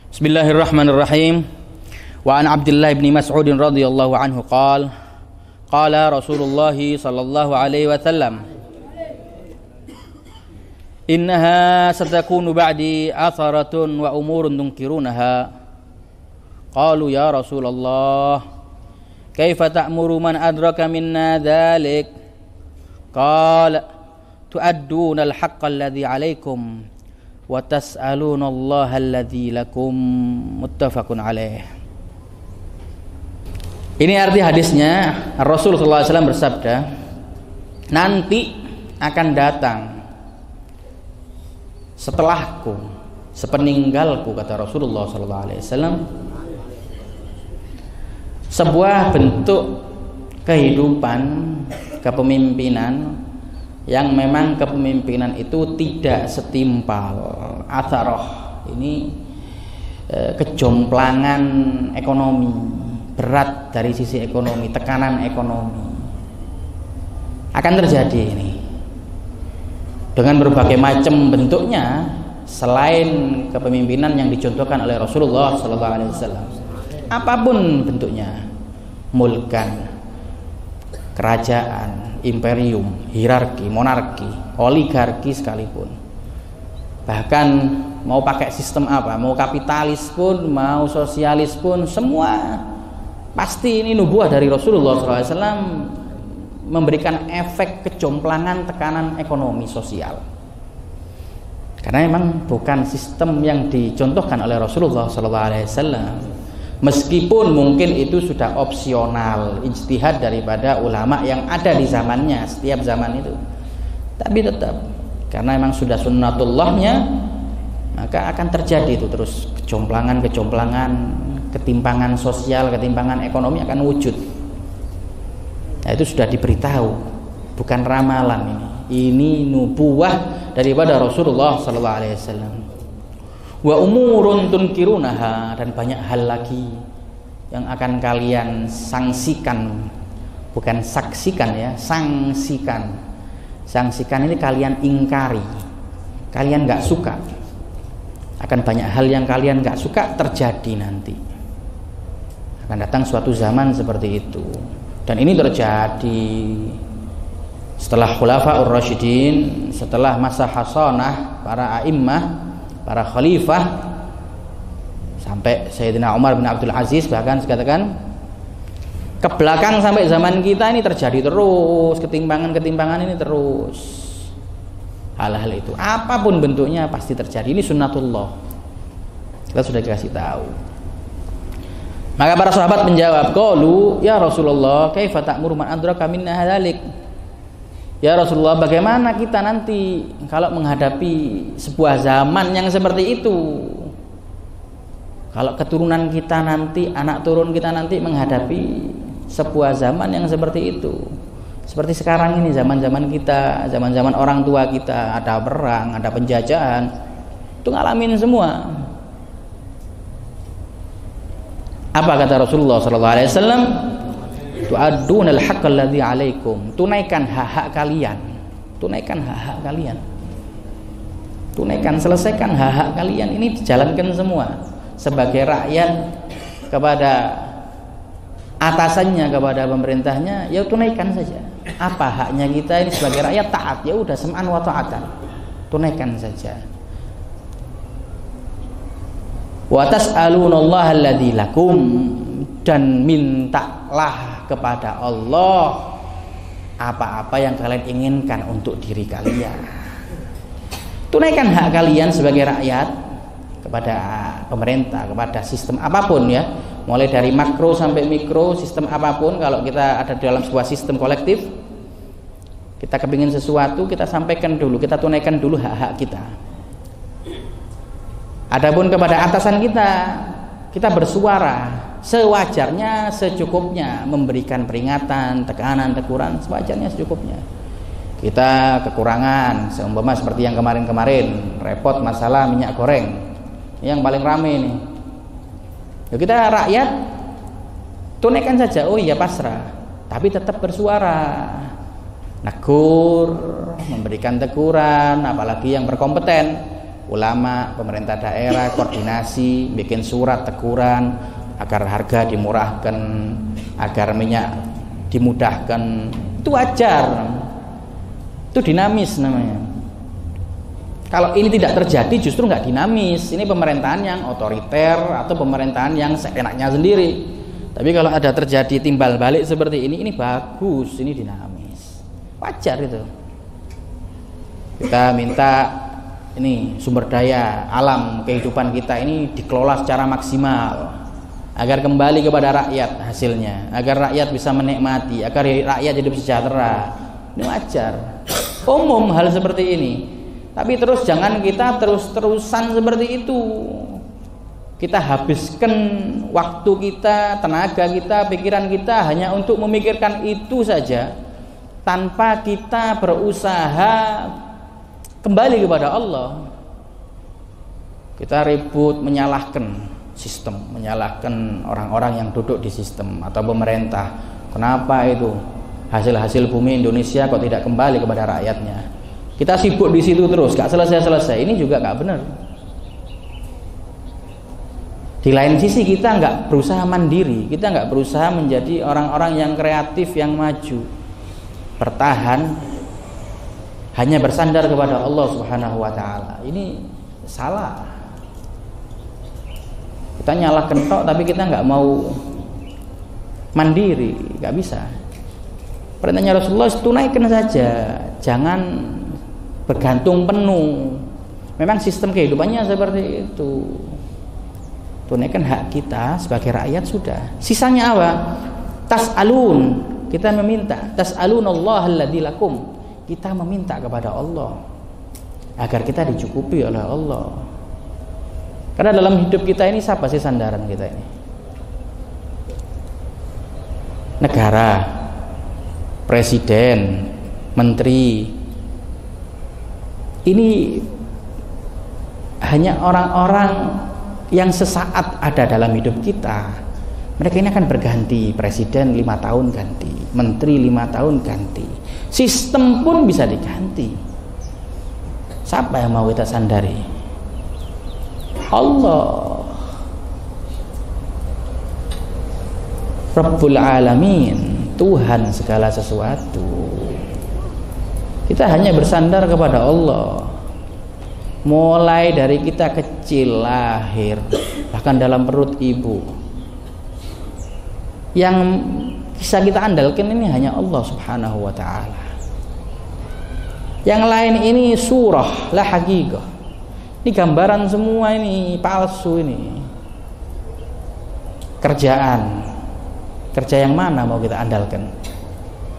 Bismillahirrahmanirrahim. Wa an Abdullah bin Mas'ud radhiyallahu anhu qala Rasulullah sallallahu alaihi wasallam innaha satakunu ba'di atharatun wa umurun tunkirunaha. Qalu ya Rasulullah kaifa ta'muru man adraka minna dhalik? Qala tu'adduna al-haqqa alladhi 'alaykum wa tas'aluna Allah alladzi lakum. Muttafaqun alaih. Ini arti hadisnya. Rasul sallallahu alaihi wasallam bersabda, nanti akan datang setelahku, sepeninggalku, kata Rasulullah sallallahu alaihi wasallam, sebuah bentuk kehidupan kepemimpinan yang memang kepemimpinan itu tidak setimpal. Atharoh ini kejomplangan ekonomi, berat dari sisi ekonomi, tekanan ekonomi akan terjadi ini dengan berbagai macam bentuknya selain kepemimpinan yang dicontohkan oleh Rasulullah SAW. Apapun bentuknya, mulkan, kerajaan, imperium, hierarki, monarki, oligarki sekalipun. Bahkan mau pakai sistem apa, mau kapitalis pun, mau sosialis pun, semua pasti ini nubuah dari Rasulullah SAW memberikan efek kejomplangan, tekanan ekonomi sosial. Karena memang bukan sistem yang dicontohkan oleh Rasulullah SAW. Meskipun mungkin itu sudah opsional, ijtihad daripada ulama yang ada di zamannya, setiap zaman itu. Tapi tetap, karena memang sudah sunnatullahnya, maka akan terjadi itu terus kejomplangan, ketimpangan sosial, ketimpangan ekonomi akan wujud. Nah, itu sudah diberitahu, bukan ramalan ini. Ini nubuah daripada Rasulullah SAW. Wa umurun tunkirunaha, dan banyak hal lagi yang akan kalian sangsikan, bukan saksikan ya, sangsikan. Sangsikan ini kalian ingkari, kalian nggak suka. Akan banyak hal yang kalian nggak suka terjadi nanti. Akan datang suatu zaman seperti itu, dan ini terjadi setelah Khulafaur Rasyidin, setelah masa hasanah para a'immah, para khalifah, sampai Sayyidina Umar bin Abdul Aziz, bahkan dikatakan ke belakang sampai zaman kita ini terjadi terus ketimpangan ini terus. Hal-hal itu apapun bentuknya pasti terjadi. Ini sunnatullah, kita sudah dikasih tahu. Maka para sahabat menjawab, qalu ya Rasulullah kaifa ta'muru man adraka minna hadzalik? Ya Rasulullah, bagaimana kita nanti kalau menghadapi sebuah zaman yang seperti itu? Kalau keturunan kita nanti, anak turun kita nanti menghadapi sebuah zaman yang seperti itu. Seperti sekarang ini, zaman-zaman kita, zaman-zaman orang tua kita, ada perang, ada penjajahan, itu ngalamin semua. Apa kata Rasulullah SAW? Tu'addunal haqqa alladzi 'alaikum. Tunaikan hak-hak kalian. Tunaikan hak-hak kalian. Tunaikan, selesaikan hak-hak kalian. Ini dijalankan semua sebagai rakyat kepada atasannya, kepada pemerintahnya, ya tunaikan saja. Apa haknya kita ini sebagai rakyat? Taat, ya udah, sam'an wa ta'atan. Tunaikan saja. Wa tas'alunallaha alladzi lakum, dan mintalah kepada Allah apa-apa yang kalian inginkan untuk diri kalian. Tunaikan hak kalian sebagai rakyat kepada pemerintah, kepada sistem apapun ya, mulai dari makro sampai mikro, sistem apapun. Kalau kita ada dalam sebuah sistem kolektif, kita kepingin sesuatu, kita sampaikan dulu, kita tunaikan dulu hak-hak kita. Adapun kepada atasan kita bersuara sewajarnya, secukupnya, memberikan peringatan, tekanan, teguran sewajarnya, secukupnya. Kita kekurangan, seumpama seperti yang kemarin-kemarin, repot masalah minyak goreng, yang paling rame ini. Ya, kita rakyat tunaikan saja, oh iya pasrah, tapi tetap bersuara. negur, memberikan teguran, apalagi yang berkompeten, ulama, pemerintah daerah, koordinasi, bikin surat teguran agar harga dimurahkan, agar minyak dimudahkan. Itu wajar, itu dinamis namanya. Kalau ini tidak terjadi justru nggak dinamis. Ini pemerintahan yang otoriter atau pemerintahan yang seenaknya sendiri. Tapi kalau ada terjadi timbal balik seperti ini bagus, ini dinamis. Wajar itu. Kita minta ini sumber daya alam kehidupan kita ini dikelola secara maksimal agar kembali kepada rakyat hasilnya, agar rakyat bisa menikmati, agar rakyat hidup sejahtera. Ini wajar. Umum hal seperti ini. Tapi terus jangan kita terus-terusan seperti itu. Kita habiskan waktu kita, tenaga kita, pikiran kita hanya untuk memikirkan itu saja, tanpa kita berusaha kembali kepada Allah. Kita ribut menyalahkan sistem, menyalahkan orang-orang yang duduk di sistem atau pemerintah. Kenapa itu hasil-hasil bumi Indonesia kok tidak kembali kepada rakyatnya? Kita sibuk di situ terus, gak selesai-selesai. Ini juga gak benar. Di lain sisi kita nggak berusaha mandiri, kita nggak berusaha menjadi orang-orang yang kreatif, yang maju, bertahan, hanya bersandar kepada Allah Subhanahu Wa Taala. Ini salah. Kita nyalahkan tok, tapi kita nggak mau mandiri, nggak bisa. Perintahnya Rasulullah, tunaikan saja, jangan bergantung penuh. Memang sistem kehidupannya seperti itu. Tunaikan hak kita sebagai rakyat sudah. Sisanya apa? Tas'alun, kita meminta. Tas'alunallaha alladzi lakum. Kita meminta kepada Allah agar kita dicukupi oleh Allah. Karena dalam hidup kita ini siapa sih sandaran kita ini? Negara, presiden, menteri. Ini hanya orang-orang yang sesaat ada dalam hidup kita. Mereka ini akan berganti. Presiden 5 tahun ganti, menteri 5 tahun ganti, sistem pun bisa diganti. Siapa yang mau kita sandari? Allah, Rabbul Alamin, Tuhan segala sesuatu. Kita hanya bersandar kepada Allah. Mulai dari kita kecil, lahir, bahkan dalam perut ibu, yang bisa kita andalkan ini hanya Allah Subhanahu Wa Taala. Yang lain ini surah, la haqiqah. Ini gambaran semua, ini palsu. Ini kerjaan, kerja yang mana mau kita andalkan?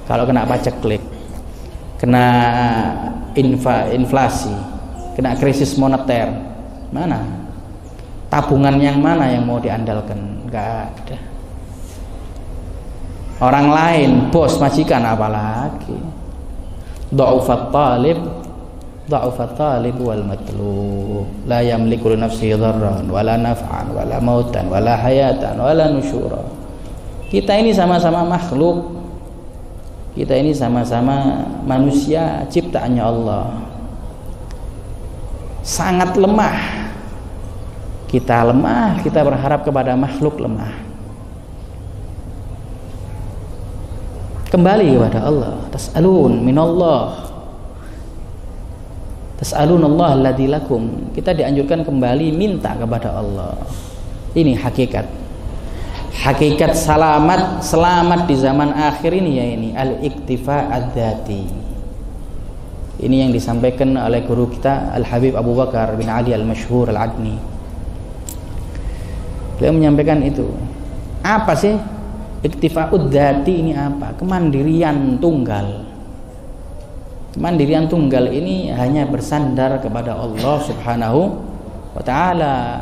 Kalau kena paceklik, kena inflasi, kena krisis moneter, mana? Tabungan yang mana yang mau diandalkan? Gak ada. Orang lain, bos, majikan, apalagi. Dha'ufat talib wal matlub, la yamliku li nafsihi dharran wala naf'an wala mautan wala hayatan wala nusyura. Kita ini sama-sama makhluk. Kita ini sama-sama manusia ciptaannya Allah. Sangat lemah. Kita lemah, kita berharap kepada makhluk lemah. Kembali kepada Allah. Tas'alun minallah. Tas'alunallah alladzi lakum. Kita dianjurkan kembali minta kepada Allah. Ini hakikat. Hakikat selamat di zaman akhir ini, ya ini al-iktifa ad-dzati. Ini yang disampaikan oleh guru kita Al-Habib Abu Bakar bin Ali Al-Masyhur Al-Adni. Beliau menyampaikan itu. Apa sih iktifa'ud dzati ini apa? Kemandirian tunggal. Kemandirian tunggal ini hanya bersandar kepada Allah Subhanahu wa Ta'ala.